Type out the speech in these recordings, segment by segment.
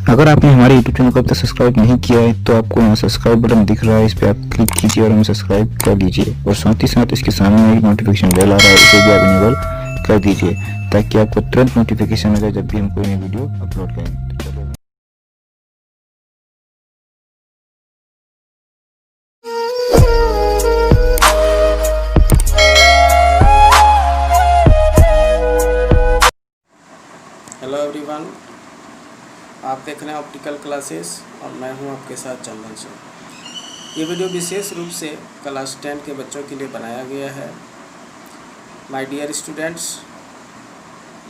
अगर आपने हमारे YouTube चैनल को अब तक सब्सक्राइब नहीं किया है तो आपको यहाँ सब्सक्राइब बटन दिख रहा है, इस पर आप क्लिक कीजिए और हमें सब्सक्राइब कर लीजिए। और साथ ही साथ इसके सामने एक नोटिफिकेशन बेल आ रहा है, उसे भी आप इनेबल कर दीजिए ताकि आपको तुरंत नोटिफिकेशन मिले जब भी हम कोई नई वीडियो अपलोड करें। हेलो एवरीवन, आप देख रहे हैं ऑप्टिकल क्लासेस और मैं हूं आपके साथ चंदन सिंह। ये वीडियो विशेष रूप से क्लास 10 के बच्चों के लिए बनाया गया है। माय डियर स्टूडेंट्स,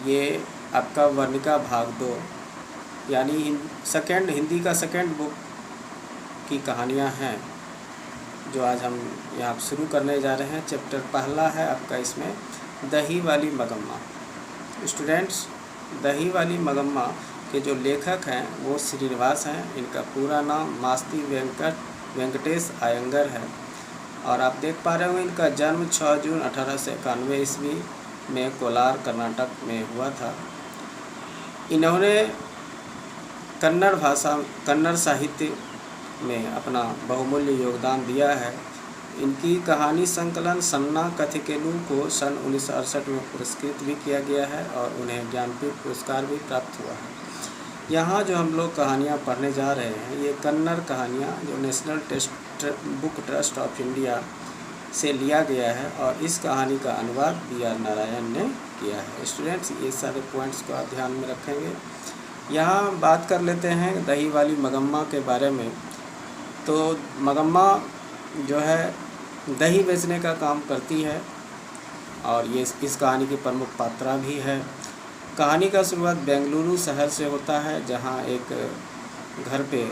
ये आपका वर्णिका भाग 2 यानी हिंदी का सेकंड बुक की कहानियां हैं जो आज हम यहाँ शुरू करने जा रहे हैं। चैप्टर पहला है आपका इसमें दही वाली मगम्मा। स्टूडेंट्स, दही वाली मगम्मा के जो लेखक हैं वो श्रीनिवास हैं। इनका पूरा नाम मास्ती वेंकटेश अयंगर है और आप देख पा रहे हो इनका जन्म 6 जून 1891 ईस्वी में कोलार कर्नाटक में हुआ था। इन्होंने कन्नड़ साहित्य में अपना बहुमूल्य योगदान दिया है। इनकी कहानी संकलन सन्ना कथिकेलु को सन 1968 में पुरस्कृत भी किया गया है और उन्हें ज्ञानपीठ पुरस्कार भी प्राप्त हुआ है। यहाँ जो हम लोग कहानियाँ पढ़ने जा रहे हैं ये कन्नड़ कहानियाँ जो national book trust of India से लिया गया है और इस कहानी का अनुवाद B.R. नारायण ने किया है। स्टूडेंट्स, ये सारे पॉइंट्स को आप ध्यान में रखेंगे। यहाँ बात कर लेते हैं दही वाली मगम्मा के बारे में। तो मगम्मा जो है दही बेचने का काम करती है और ये इस कहानी की प्रमुख पात्रा भी है। कहानी का शुरुआत बेंगलुरु शहर से होता है जहाँ एक घर पे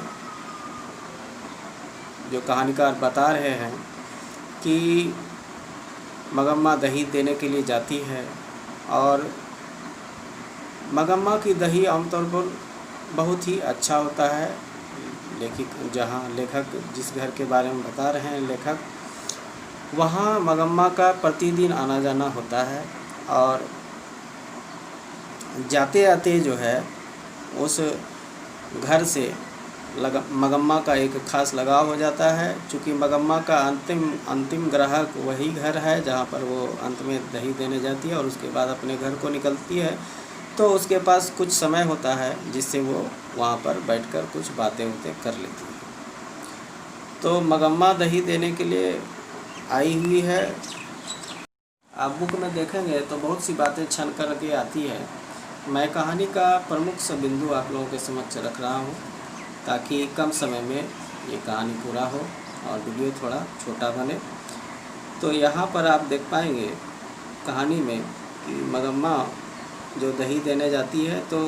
जो कहानीकार बता रहे हैं कि मगम्मा दही देने के लिए जाती है और मगम्मा की दही आमतौर पर बहुत ही अच्छा होता है। लेखक जिस घर के बारे में बता रहे हैं लेखक, वहाँ मगम्मा का प्रतिदिन आना जाना होता है और जाते आते जो है उस घर से मगम्मा का एक खास लगाव हो जाता है। चूँकि मगम्मा का अंतिम ग्राहक वही घर है जहाँ पर वो अंत में दही देने जाती है और उसके बाद अपने घर को निकलती है, तो उसके पास कुछ समय होता है जिससे वो वहाँ पर बैठकर कुछ बातें कर लेती है। तो मगम्मा दही देने के लिए आई हुई है। आप बुक में देखेंगे तो बहुत सी बातें छन कर के आती है। मैं कहानी का प्रमुख सा बिंदु आप लोगों के समक्ष रख रहा हूँ ताकि कम समय में ये कहानी पूरा हो और वीडियो थोड़ा छोटा बने। तो यहाँ पर आप देख पाएंगे कहानी में कि मगम्मा जो दही देने जाती है तो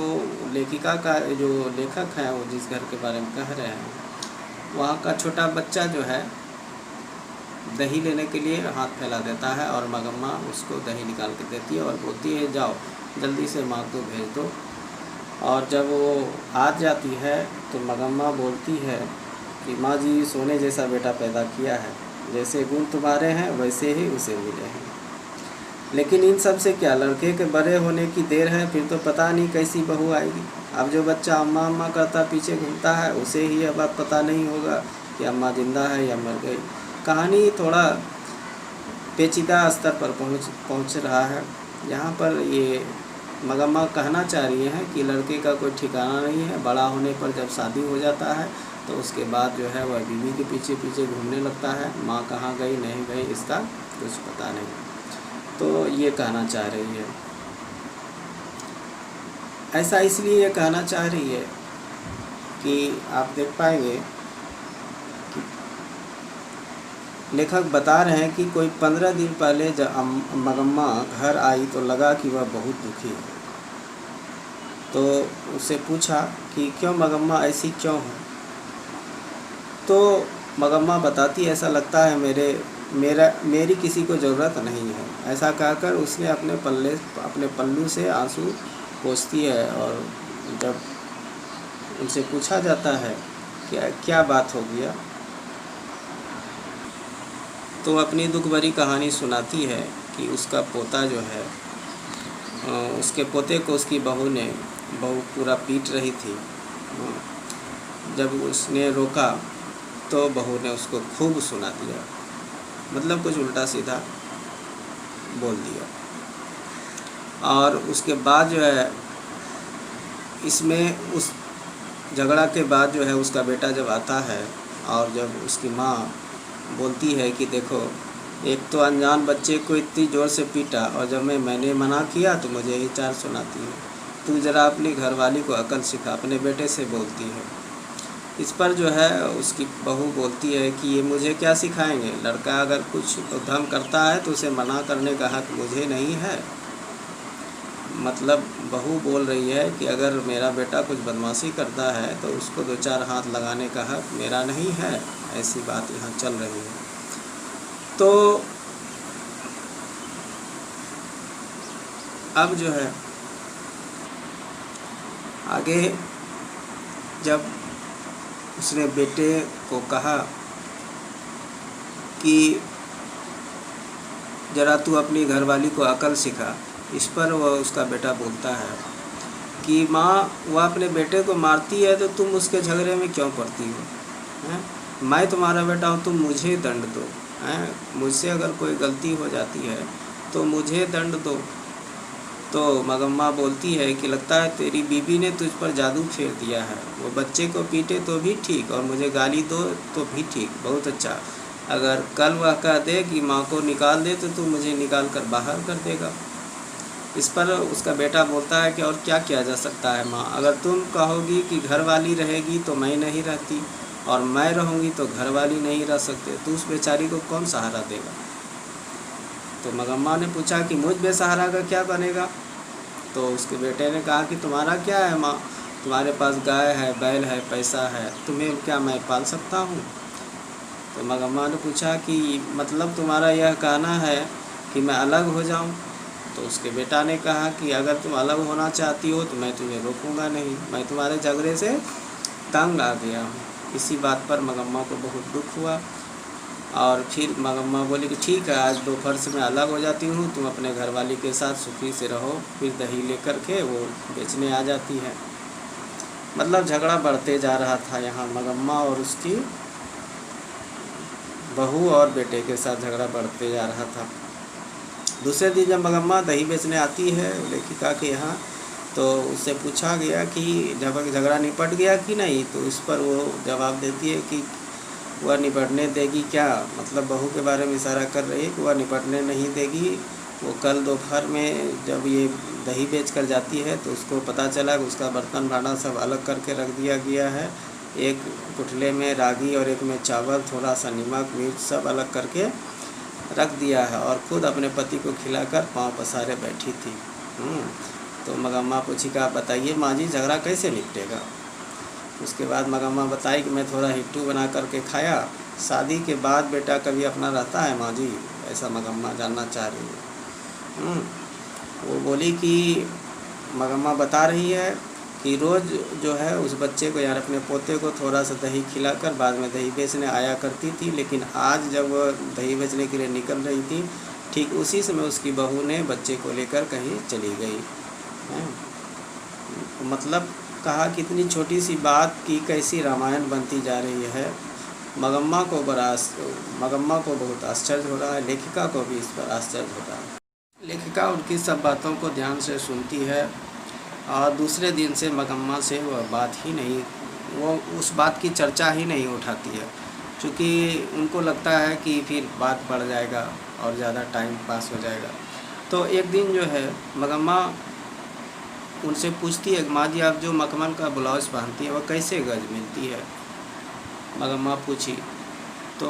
लेखिका का जो लेखक है वो जिस घर के बारे में कह रहे हैं वहाँ का छोटा बच्चा जो है दही लेने के लिए हाथ फैला देता है और मगम्मा उसको दही निकाल के देती है और बोलती है जाओ जल्दी से माँ को भेज दो। और जब वो आ जाती है तो मगम्मा बोलती है कि माँ जी सोने जैसा बेटा पैदा किया है, जैसे गुण तुम्हारे हैं वैसे ही उसे मिले हैं। लेकिन इन सब से क्या, लड़के के बड़े होने की देर है, फिर तो पता नहीं कैसी बहू आएगी। अब जो बच्चा अम्मा अम्मा करता पीछे घूमता है उसे ही अब बात पता नहीं होगा कि अम्मा जिंदा है या मर गई। कहानी थोड़ा पेचीदा स्तर पर पहुंच रहा है। यहाँ पर ये मगम्मा कहना चाह रही हैं कि लड़के का कोई ठिकाना नहीं है। बड़ा होने पर जब शादी हो जाता है तो उसके बाद जो है वह बीवी के पीछे पीछे घूमने लगता है। माँ कहाँ गई नहीं गई इसका कुछ पता नहीं। तो ये कहना चाह रही है, ऐसा इसलिए ये कहना चाह रही है कि आप देख पाएंगे कि लेखक बता रहे हैं कि कोई 15 दिन पहले जब मगम्मा घर आई तो लगा कि वह बहुत दुखी है। तो उससे पूछा कि क्यों मगम्मा ऐसी क्यों है। तो मगम्मा बताती ऐसा लगता है मेरी किसी को ज़रूरत नहीं है। ऐसा कहकर उसने अपने पल्लू से आंसू पोंछती है और जब उनसे पूछा जाता है कि क्या बात हो गया तो अपनी दुख भरी कहानी सुनाती है कि उसका पोता जो है उसके पोते को उसकी बहू पूरा पीट रही थी जब उसने रोका तो बहू ने उसको खूब सुना दिया, मतलब कुछ उल्टा सीधा बोल दिया। और उसके बाद जो है इसमें उस झगड़ा के बाद जो है उसका बेटा जब आता है और जब उसकी माँ बोलती है कि देखो, एक तो अनजान बच्चे को इतनी ज़ोर से पीटा और जब मैंने मना किया तो मुझे ही चार सुनाती है, तू ज़रा अपनी घरवाली को अकल सिखा, अपने बेटे से बोलती है। इस पर जो है उसकी बहू बोलती है कि ये मुझे क्या सिखाएंगे, लड़का अगर कुछ उद्यम करता है तो उसे मना करने का हक मुझे नहीं है। मतलब बहू बोल रही है कि अगर मेरा बेटा कुछ बदमाशी करता है तो उसको दो चार हाथ लगाने का हक मेरा नहीं है, ऐसी बात यहाँ चल रही है। तो अब जो है आगे जब उसने बेटे को कहा कि ज़रा तू अपनी घरवाली को अकल सिखा, इस पर वह उसका बेटा बोलता है कि माँ, वह अपने बेटे को मारती है तो तुम उसके झगड़े में क्यों पड़ती हो? हैं, मैं तुम्हारा बेटा हूँ, तुम मुझे दंड दो। हैं, मुझसे अगर कोई गलती हो जाती है तो मुझे दंड दो। तो मगम्मा बोलती है कि लगता है तेरी बीबी ने तुझ पर जादू फेर दिया है, वो बच्चे को पीटे तो भी ठीक और मुझे गाली दो तो भी ठीक, बहुत अच्छा। अगर कल वह कह दे कि माँ को निकाल दे तो तू मुझे निकाल कर बाहर कर देगा। इस पर उसका बेटा बोलता है कि और क्या किया जा सकता है माँ, अगर तुम कहोगी कि घर वाली रहेगी तो मैं नहीं रहती और मैं रहूँगी तो घर वाली नहीं रह सकते, तो उस बेचारी को कौन सहारा देगा? तो मगम्मा ने पूछा कि मुझ बेसहारा का क्या बनेगा? तो उसके बेटे ने कहा कि तुम्हारा क्या है माँ, तुम्हारे पास गाय है, बैल है, पैसा है, तुम्हें क्या मैं पाल सकता हूँ? तो मगम्मा ने पूछा कि मतलब तुम्हारा यह कहना है कि मैं अलग हो जाऊँ? तो उसके बेटा ने कहा कि अगर तुम अलग होना चाहती हो तो मैं तुम्हें रोकूंगा नहीं, मैं तुम्हारे झगड़े से तंग आ गया हूँ। इसी बात पर मगम्मा को बहुत दुख हुआ और फिर मगम्मा बोली कि ठीक है, आज दोपहर से मैं अलग हो जाती हूँ, तुम अपने घरवाली के साथ सुखी से रहो। फिर दही लेकर के वो बेचने आ जाती है। मतलब झगड़ा बढ़ते जा रहा था यहाँ, मगम्मा और उसकी बहू और बेटे के साथ झगड़ा बढ़ते जा रहा था। दूसरे दिन जब मगम्मा दही बेचने आती है लेखिका के यहाँ, तो उससे पूछा गया कि जब झगड़ा निपट गया कि नहीं, तो इस पर वो जवाब देती है कि वह निपटने देगी क्या, मतलब बहू के बारे में इशारा कर रही है कि वह निपटने नहीं देगी। वो कल दोपहर में जब ये दही बेच कर जाती है तो उसको पता चला कि उसका बर्तन भांडा सब अलग करके रख दिया गया है, एक कुटले में रागी और एक में चावल, थोड़ा सा नमक मिर्च सब अलग करके रख दिया है और ख़ुद अपने पति को खिलाकर पाँव पसारे बैठी थी। तो मगम्मा पूछी कि आप बताइए माँ जी, झगड़ा कैसे निपटेगा? उसके बाद मगम्मा बताई कि मैं थोड़ा हिट्टू बना करके खाया, शादी के बाद बेटा कभी अपना रहता है माँ जी, ऐसा मगम्मा जानना चाह रही है। वो बोली कि मगम्मा बता रही है कि रोज़ जो है उस बच्चे को, यार अपने पोते को थोड़ा सा दही खिलाकर बाद में दही बेचने आया करती थी, लेकिन आज जब वह दही बेचने के लिए निकल रही थी, ठीक उसी समय उसकी बहू ने बच्चे को लेकर कहीं चली गई। मतलब कहा कि इतनी छोटी सी बात की कैसी रामायण बनती जा रही है। मगम्मा को बहुत आश्चर्य हो रहा है, लेखिका को भी इस पर आश्चर्य हो रहा है। लेखिका उनकी सब बातों को ध्यान से सुनती है और दूसरे दिन से मगम्मा से वो उस बात की चर्चा ही नहीं उठाती है, क्योंकि उनको लगता है कि फिर बात बढ़ जाएगा और ज़्यादा टाइम पास हो जाएगा। तो एक दिन जो है मगम्मा उनसे पूछती है, माँ जी आप जो मखमल का ब्लाउज़ पहनती है वह कैसे गज मिलती है? मगम्मा पूछी तो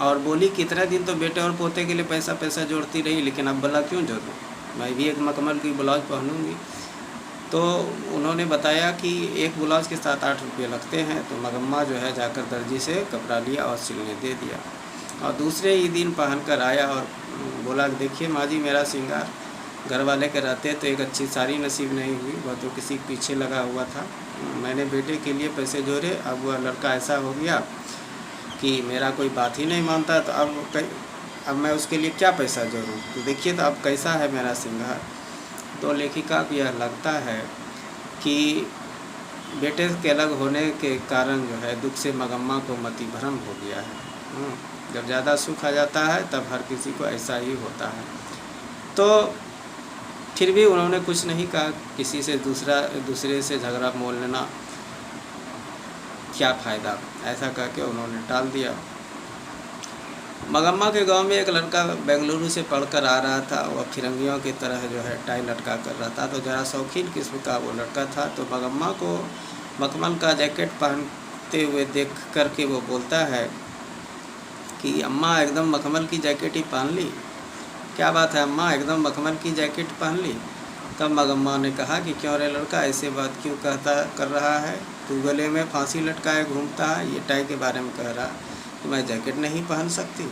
और बोली कितने दिन तो बेटे और पोते के लिए पैसा जोड़ती रही, लेकिन अब भला क्यों जोड़ूँ, मैं भी एक मखमल की ब्लाउज़ पहनूँगी। तो उन्होंने बताया कि एक ब्लाउज़ के 7-8 रुपये लगते हैं। तो मगम्मा जो है जाकर दर्जी से कपड़ा लिया और सिलने दे दिया और दूसरे ही दिन पहन कर आया और बोला देखिए माँ जी, मेरा श्रृंगार घर वाले के रहते तो एक अच्छी साड़ी नसीब नहीं हुई, वह तो किसी के पीछे लगा हुआ था। मैंने बेटे के लिए पैसे जोड़े, अब वह लड़का ऐसा हो गया कि मेरा कोई बात ही नहीं मानता, तो अब मैं उसके लिए क्या पैसा जोड़ूं? तो देखिए तो अब कैसा है मेरा श्रृंगार। तो लेखिका को यह लगता है कि बेटे के अलग होने के कारण जो है दुख से मगम्मा को मति भ्रम हो गया है। जब ज़्यादा सुख आ जाता है तब हर किसी को ऐसा ही होता है। तो फिर भी उन्होंने कुछ नहीं कहा, किसी से दूसरे से झगड़ा मोल लेना क्या फ़ायदा, ऐसा कह के उन्होंने टाल दिया। मगम्मा के गांव में एक लड़का बेंगलुरु से पढ़कर आ रहा था। वह फिरंगियों की तरह जो है टाई लटका कर रहता, तो ज़रा शौकीन किस्म का वो लड़का था। तो मगम्मा को मखमल का जैकेट पहनते हुए देख कर के वो बोलता है कि अम्मा एकदम मखमल की जैकेट ही पहन ली, क्या बात है अम्मा, एकदम मखमल की जैकेट पहन ली। तब मगम्मा ने कहा कि क्यों रे लड़का, ऐसे बात क्यों कर रहा है, तू गले में फांसी लटकाए घूमता है, ये टाई के बारे में कह रहा कि मैं जैकेट नहीं पहन सकती।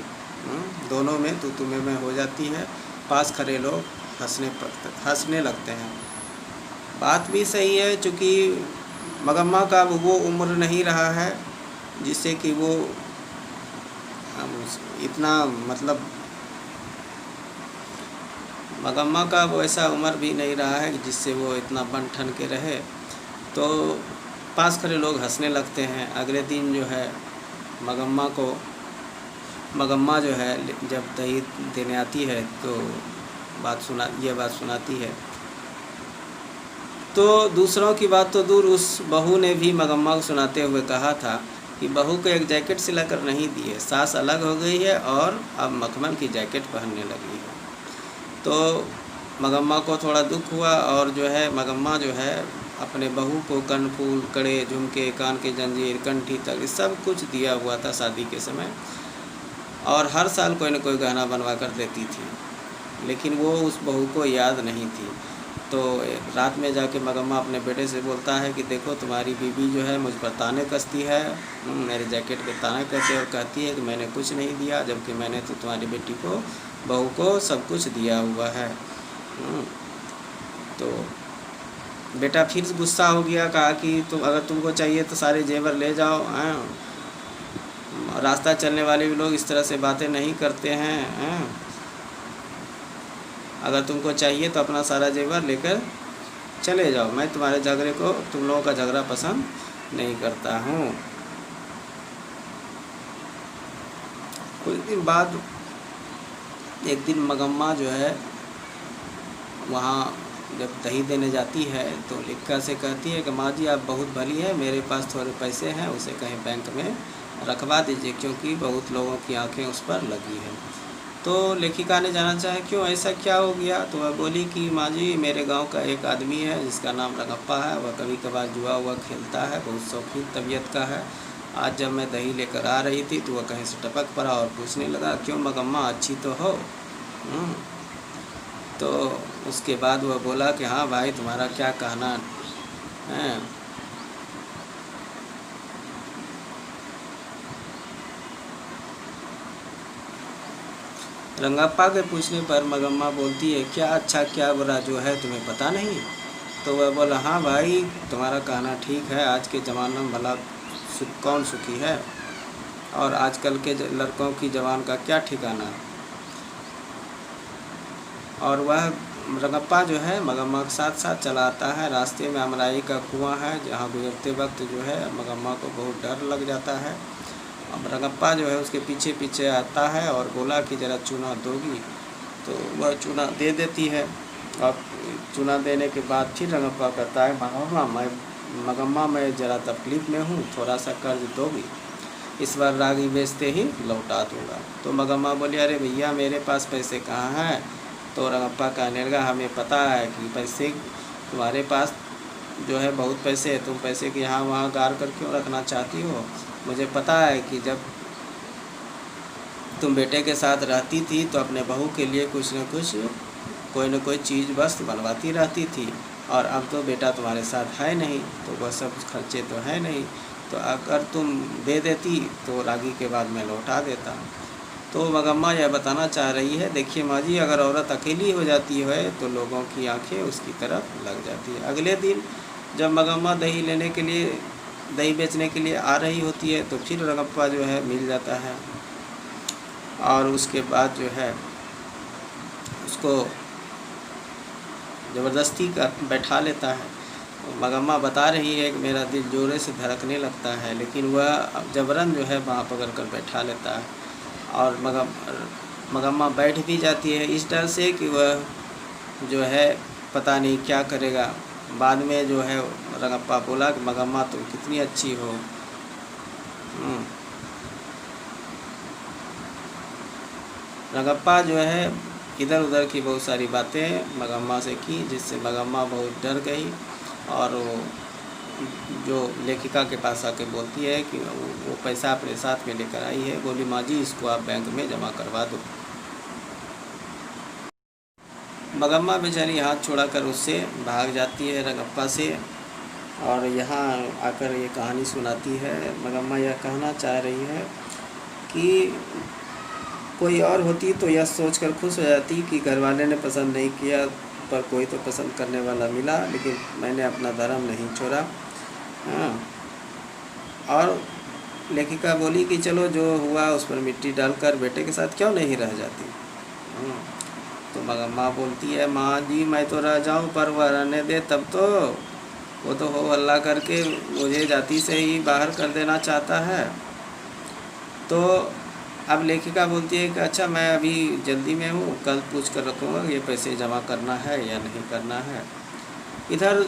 दोनों में तू तुम्हें में हो जाती है। पास खड़े लोग हंसने लगते हैं। बात भी सही है, चूँकि मगम्मा का वो उम्र नहीं रहा है जिससे कि वो इतना मतलब मगम्मा का वैसा उम्र भी नहीं रहा है जिससे वो इतना बन ठन के रहे। तो पास खड़े लोग हंसने लगते हैं। अगले दिन जो है मगम्मा जो है जब दही देने आती है तो यह बात सुनाती है। तो दूसरों की बात तो दूर, उस बहू ने भी मगम्मा को सुनाते हुए कहा था कि बहू को एक जैकेट सिलाकर नहीं दी है, सास अलग हो गई है और अब मखमल की जैकेट पहनने लगी है। तो मगम्मा को थोड़ा दुख हुआ और जो है मगम्मा जो है अपने बहू को कनफूल, कड़े, झुमके, कान के जंजीर, कंठी तक सब कुछ दिया हुआ था शादी के समय, और हर साल कोई न कोई गहना बनवा कर देती थी, लेकिन वो उस बहू को याद नहीं थी। तो रात में जाके मगम्मा अपने बेटे से बोलता है कि देखो तुम्हारी बीबी जो है मुझ पर ताने कसती है, मेरे जैकेट के ताने कसती है और कहती है कि मैंने कुछ नहीं दिया, जबकि मैंने तो तुम्हारी बेटी को, बहू को सब कुछ दिया हुआ है। तो बेटा फिर गुस्सा हो गया, कहा कि अगर तुमको चाहिए तो सारे जेवर ले जाओ, रास्ता चलने वाले भी लोग इस तरह से बातें नहीं करते हैं। अगर तुमको चाहिए तो अपना सारा जेवर लेकर चले जाओ, मैं तुम्हारे झगड़े को, तुम लोगों का झगड़ा पसंद नहीं करता हूँ। कुछ दिन बाद एक दिन मगम्मा जो है वहाँ जब दही देने जाती है तो लिक्का से कहती है कि माँ जी आप बहुत भली है, मेरे पास थोड़े पैसे हैं, उसे कहीं बैंक में रखवा दीजिए, क्योंकि बहुत लोगों की आंखें उस पर लगी हैं। तो लेखिका ने जानना चाहा क्यों, ऐसा क्या हो गया। तो वह बोली कि माँ जी मेरे गांव का एक आदमी है जिसका नाम रंगप्पा है, वह कभी कभार जुआ हुआ खेलता है, बहुत शौकीन तबीयत का है। आज जब मैं दही लेकर आ रही थी तो वह कहीं से टपक पड़ा और पूछने लगा क्यों मगम्मा अच्छी तो हो। तो उसके बाद वह बोला कि हाँ भाई तुम्हारा क्या कहना है। रंगप्पा के पूछने पर मगम्मा बोलती है क्या अच्छा क्या बुरा जो है तुम्हें पता नहीं। तो वह बोला हाँ भाई तुम्हारा कहना ठीक है, आज के ज़माने में भला कौन सुखी है, और आजकल के लड़कों की जवान का क्या ठिकाना है। और वह रंगप्पा जो है मगम्मा के साथ साथ चला आता है। रास्ते में अमराई का कुआं है, जहाँ गुजरते वक्त जो है मगम्मा को बहुत डर लग जाता है। अब रंगप्पा जो है उसके पीछे पीछे आता है और बोला कि ज़रा चूना दोगी, तो वह चूना दे देती है। अब चूना देने के बाद फिर रंगप्पा कहता है मगम्मा मैं ज़रा तकलीफ़ में हूँ, थोड़ा सा कर्ज दोगी, इस बार रागी बेचते ही लौटा दूँगा। तो मगम्मा बोली अरे भैया मेरे पास पैसे कहाँ हैं। तो रंगप्पा कहने लगा हमें पता है कि पैसे तुम्हारे पास जो है बहुत पैसे है, तुम पैसे के यहाँ वहाँ गार कर क्यों रखना चाहती हो। मुझे पता है कि जब तुम बेटे के साथ रहती थी तो अपने बहू के लिए कुछ न कुछ कोई न कोई चीज़ वस्तु बनवाती रहती थी, और अब तो बेटा तुम्हारे साथ है नहीं तो वह सब खर्चे तो है नहीं, तो अगर तुम दे देती तो रागी के बाद मैं लौटा देता। तो मगम्मा यह बताना चाह रही है देखिए माँ जी अगर औरत अकेली हो जाती है तो लोगों की आंखें उसकी तरफ लग जाती है। अगले दिन जब मगम्मा दही बेचने के लिए आ रही होती है तो फिर रंगप्पा जो है मिल जाता है, और उसके बाद जो है उसको ज़बरदस्ती कर बैठा लेता है मगम्मा बता रही है कि मेरा दिल जोरे से धड़कने लगता है, लेकिन वह जबरन जो है वहाँ पकड़ कर बैठा लेता है और मगम्मा बैठ भी जाती है इस डर से कि वह जो है पता नहीं क्या करेगा। बाद में जो है रंगप्पा बोला कि मगम्मा तुम कितनी अच्छी हो। रंगप्पा जो है इधर उधर की बहुत सारी बातें मगम्मा से की, जिससे मगम्मा बहुत डर गई और वो जो लेखिका के पास आके बोलती है कि वो पैसा अपने साथ में लेकर आई है, बोली माँ जी इसको आप बैंक में जमा करवा दो। मगम्मा बेचारी हाथ छोड़ाकर उससे भाग जाती है रंगप्पा से और यहाँ आकर ये कहानी सुनाती है। मगम्मा यह कहना चाह रही है कि कोई और होती तो यह सोचकर खुश हो जाती कि घरवाले ने पसंद नहीं किया पर कोई तो पसंद करने वाला मिला, लेकिन मैंने अपना धर्म नहीं छोड़ा। हाँ, और लेखिका बोली कि चलो जो हुआ उस पर मिट्टी डालकर बेटे के साथ क्यों नहीं रह जाती। तो मगम्मा बोलती है माँ जी मैं तो रह जाऊँ पर वह रहने दे, तब तो वो तो हो हल्ला करके मुझे जाति से ही बाहर कर देना चाहता है। तो अब लेखिका बोलती है कि अच्छा मैं अभी जल्दी में हूँ, कल पूछ कर रखूँगा ये पैसे जमा करना है या नहीं करना है। इधर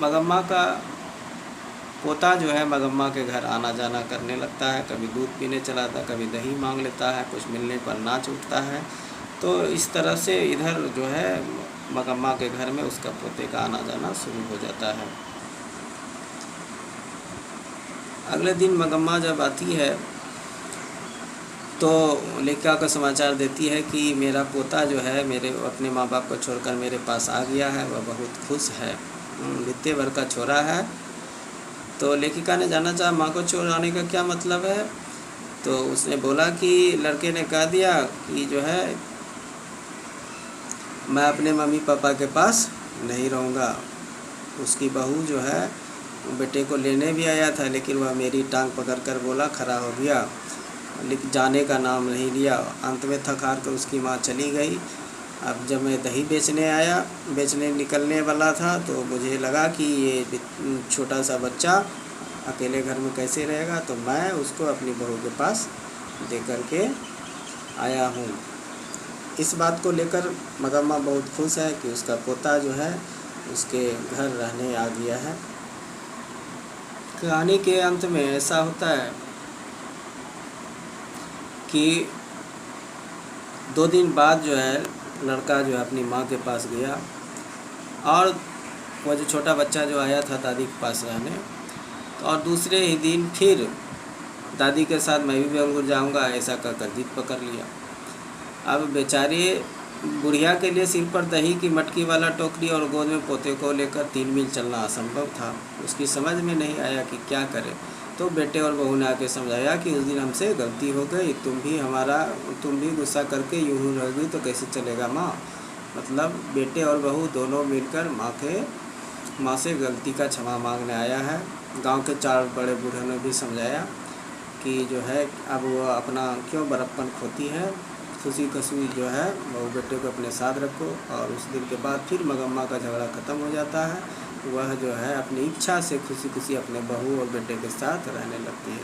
मगम्मा का पोता जो है मगम्मा के घर आना जाना करने लगता है, कभी दूध पीने चला था, कभी दही मांग लेता है, कुछ मिलने पर नाच उठता है। तो इस तरह से इधर जो है मगम्मा के घर में उसका पोते का आना जाना शुरू हो जाता है। अगले दिन मगम्मा जब आती है तो लेखिका को समाचार देती है कि मेरा पोता जो है मेरे अपने माँ बाप को छोड़कर मेरे पास आ गया है, वह बहुत खुश है, बित्ते भर का छोरा है। तो लेखिका ने जानना चाहा माँ को छोड़ आने का क्या मतलब है। तो उसने बोला कि लड़के ने कह दिया कि जो है मैं अपने मम्मी पापा के पास नहीं रहूँगा। उसकी बहू जो है बेटे को लेने भी आया था, लेकिन वह मेरी टांग पकड़कर बोला खड़ा हो गया, लेकिन जाने का नाम नहीं लिया। अंत में थक हार कर उसकी माँ चली गई। अब जब मैं दही बेचने निकलने वाला था तो मुझे लगा कि ये छोटा सा बच्चा अकेले घर में कैसे रहेगा, तो मैं उसको अपनी बहू के पास दे कर के आया हूँ। इस बात को लेकर मगम्मा बहुत खुश है कि उसका पोता जो है उसके घर रहने आ गया है। कहानी के अंत में ऐसा होता है कि 2 दिन बाद जो है लड़का जो है अपनी माँ के पास गया और वो जो छोटा बच्चा जो आया था दादी के पास रहने, तो और दूसरे ही दिन फिर दादी के साथ मैं भी बेंगलुरु जाऊँगा ऐसा कहकर जिद पकड़ लिया। अब बेचारे बुढ़िया के लिए सिर पर दही की मटकी वाला टोकरी और गोद में पोते को लेकर 3 मील चलना असंभव था। उसकी समझ में नहीं आया कि क्या करे। तो बेटे और बहू ने आके समझाया कि उस दिन हमसे गलती हो गई, तुम भी गुस्सा करके यूँ रहोगी तो कैसे चलेगा माँ। मतलब बेटे और बहू दोनों मिलकर माँ से गलती का क्षमा मांगने आया है। गांव के 4 बड़े बूढ़ों ने भी समझाया कि जो है अब वो अपना क्यों बड़प्पन खोती है, खुशी खुशी जो है बहू बेटे को अपने साथ रखो। और उस दिन के बाद फिर मगम्मा का झगड़ा ख़त्म हो जाता है। वह जो है अपनी इच्छा से खुशी खुशी अपने बहू और बेटे के साथ रहने लगती है।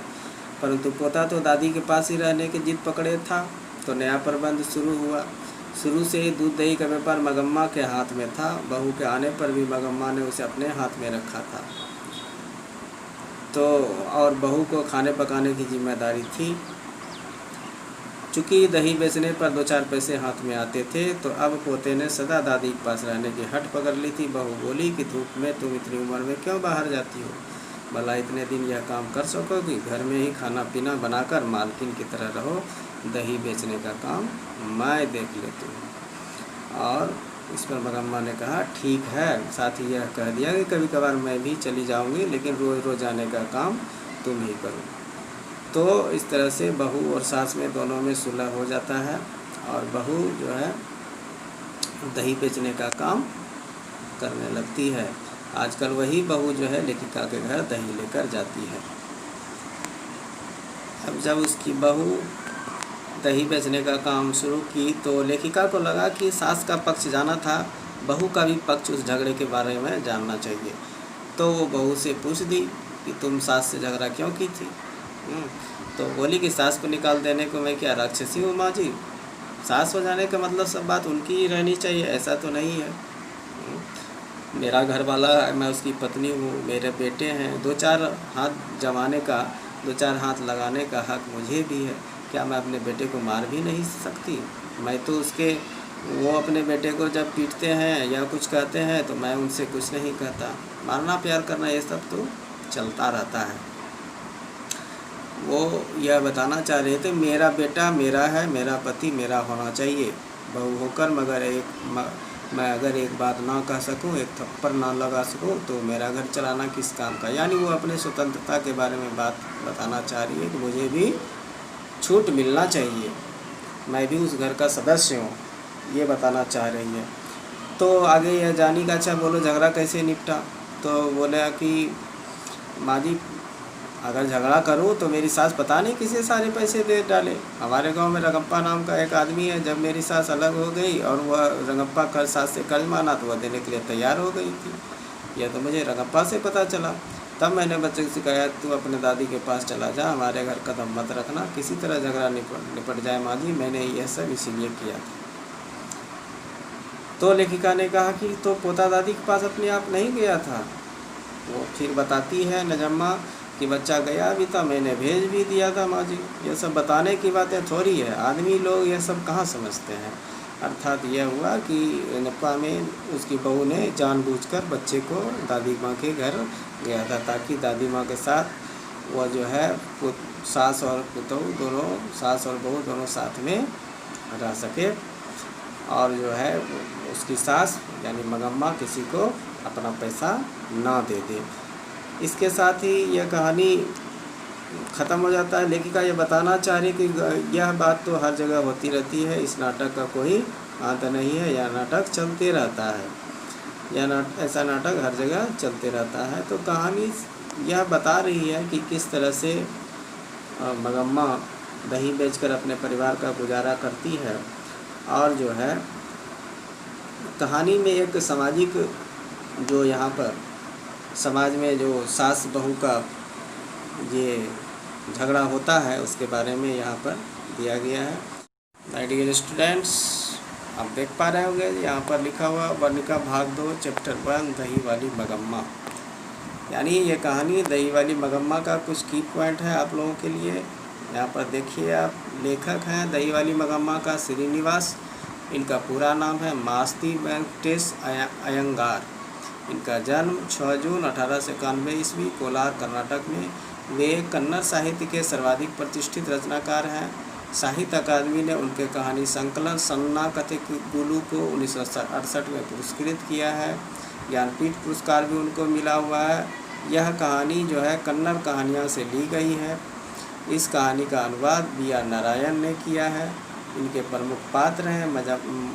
परंतु पोता तो दादी के पास ही रहने की जिद पकड़े था। तो नया प्रबंध शुरू हुआ। शुरू से ही दूध दही का व्यापार मगम्मा के हाथ में था। बहू के आने पर भी मगम्मा ने उसे अपने हाथ में रखा था। तो और बहू को खाने पकाने की जिम्मेदारी थी। चूँकि दही बेचने पर 2-4 पैसे हाथ में आते थे, तो अब पोते ने सदा दादी के पास रहने की हट पकड़ ली थी। बहू बोली कि धूप में तुम इतनी उम्र में क्यों बाहर जाती हो, भला इतने दिन यह काम कर सकोगी। घर में ही खाना पीना बनाकर मालकिन की तरह रहो, दही बेचने का काम मैं देख लेती हूँ। और इस पर मगम्मा ने कहा ठीक है। साथ ही यह कह दिया कि कभी कभार मैं भी चली जाऊँगी, लेकिन रोज़ रोज़ जाने का काम तुम ही करो। तो इस तरह से बहू और सास में दोनों में सुलह हो जाता है और बहू जो है दही बेचने का काम करने लगती है। आजकल वही बहू जो है लेखिका के घर दही लेकर जाती है। अब जब उसकी बहू दही बेचने का काम शुरू की तो लेखिका को लगा कि सास का पक्ष जाना था, बहू का भी पक्ष उस झगड़े के बारे में जानना चाहिए। तो वो बहू से पूछ दी कि तुम सास से झगड़ा क्यों की थी। तो बोली कि सास को निकाल देने को मैं क्या राक्षसी हूँ माँ जी, सास हो जाने का मतलब सब बात उनकी ही रहनी चाहिए, ऐसा तो नहीं है। मेरा घर वाला है, मैं उसकी पत्नी हूँ, मेरे बेटे हैं, 2-4 हाथ जमाने का, 2-4 हाथ लगाने का हक मुझे भी है। क्या मैं अपने बेटे को मार भी नहीं सकती? मैं तो उसके, वो अपने बेटे को जब पीटते हैं या कुछ कहते हैं तो मैं उनसे कुछ नहीं कहता। मारना प्यार करना ये सब तो चलता रहता है। वो यह बताना चाह रहे थे मेरा बेटा मेरा है, मेरा पति मेरा होना चाहिए, बहू होकर मगर मैं अगर एक बात ना कह सकूं, एक थप्पड़ ना लगा सकूं तो मेरा घर चलाना किस काम का। यानी वो अपने स्वतंत्रता के बारे में बात बताना चाह रही है कि मुझे भी छूट मिलना चाहिए, मैं भी उस घर का सदस्य हूँ, ये बताना चाह रही है। तो आगे यह जानी का अच्छा बोलो झगड़ा कैसे निपटा। तो बोला कि माँ जी अगर झगड़ा करूं तो मेरी सास पता नहीं किसे सारे पैसे दे डाले। हमारे गांव में रंगप्पा नाम का एक आदमी है, जब मेरी सास अलग हो गई और वह रंगप्पा सास से कर्ज माना तो वह देने के लिए तैयार हो गई थी। यह तो मुझे रंगप्पा से पता चला। तब मैंने बच्चे से कहा तू अपने दादी के पास चला जा, हमारे घर कदम मत रखना, किसी तरह झगड़ा निपट जाए माँ जी, मैंने यह सब इसीलिए किया था। तो लेखिका ने कहा कि तो पोता दादी के पास अपने आप नहीं गया था। वो फिर बताती है नजम्मा कि बच्चा गया भी था, मैंने भेज भी दिया था माँ जी। ये सब बताने की बातें थोड़ी है, आदमी लोग ये सब कहाँ समझते हैं। अर्थात यह हुआ कि नप्पा में उसकी बहू ने जानबूझकर बच्चे को दादी माँ के घर गया था ताकि दादी माँ के साथ वह जो है सास और पुतहू दोनों, सास और बहू दोनों साथ में रह सके और जो है उसकी सास यानी मगम्मा किसी को अपना पैसा ना दे दे। इसके साथ ही यह कहानी ख़त्म हो जाता है। लेखिका ये बताना चाह रही कि यह बात तो हर जगह होती रहती है, इस नाटक का कोई अंत नहीं है, यह नाटक चलते रहता है, ऐसा नाटक हर जगह चलते रहता है। तो कहानी यह बता रही है कि किस तरह से मगम्मा दही बेचकर अपने परिवार का गुजारा करती है और जो है कहानी में एक सामाजिक जो यहाँ पर समाज में जो सास बहू का ये झगड़ा होता है उसके बारे में यहाँ पर दिया गया है। माय डियर स्टूडेंट्स, आप देख पा रहे होंगे यहाँ पर लिखा हुआ वर्णिका भाग 2 चैप्टर 1 दही वाली मगम्मा। यानी ये कहानी दही वाली मगम्मा का कुछ की पॉइंट है आप लोगों के लिए। यहाँ पर देखिए आप, लेखक हैं दही वाली मगम्मा का श्रीनिवास, इनका पूरा नाम है मास्ती वेंकटेश अयंगार। इनका जन्म 6 जून 1891 ईस्वी कोलार कर्नाटक में। वे कन्नड़ साहित्य के सर्वाधिक प्रतिष्ठित रचनाकार हैं। साहित्य अकादमी ने उनके कहानी संकलन सन्ना कथेकुलु को 1968 में पुरस्कृत किया है। ज्ञानपीठ पुरस्कार भी उनको मिला हुआ है। यह कहानी जो है कन्नड़ कहानियाँ से ली गई है। इस कहानी का अनुवाद B.R. नारायण ने किया है। इनके प्रमुख पात्र हैं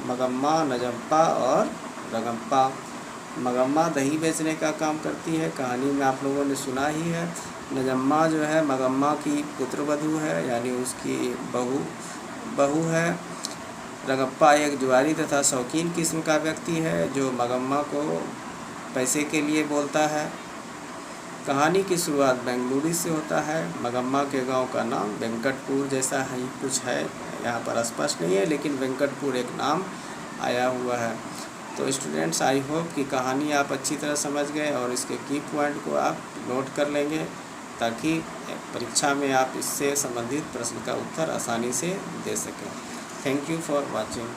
मगम्मा, नजम्पा और रंगप्पा। मगम्मा दही बेचने का काम करती है, कहानी में आप लोगों ने सुना ही है। नजम्मा जो है मगम्मा की पुत्रवधू है, यानी उसकी बहू है। रंगप्पा एक जुआरी तथा शौकीन किस्म का व्यक्ति है जो मगम्मा को पैसे के लिए बोलता है। कहानी की शुरुआत बेंगलुरु से होता है। मगम्मा के गांव का नाम वेंकटपुर जैसा ही कुछ है, यहाँ पर स्पष्ट नहीं है, लेकिन वेंकटपुर एक नाम आया हुआ है। तो स्टूडेंट्स, आई होप कि कहानी आप अच्छी तरह समझ गए और इसके की पॉइंट को आप नोट कर लेंगे ताकि परीक्षा में आप इससे संबंधित प्रश्न का उत्तर आसानी से दे सकें। Thank you for watching.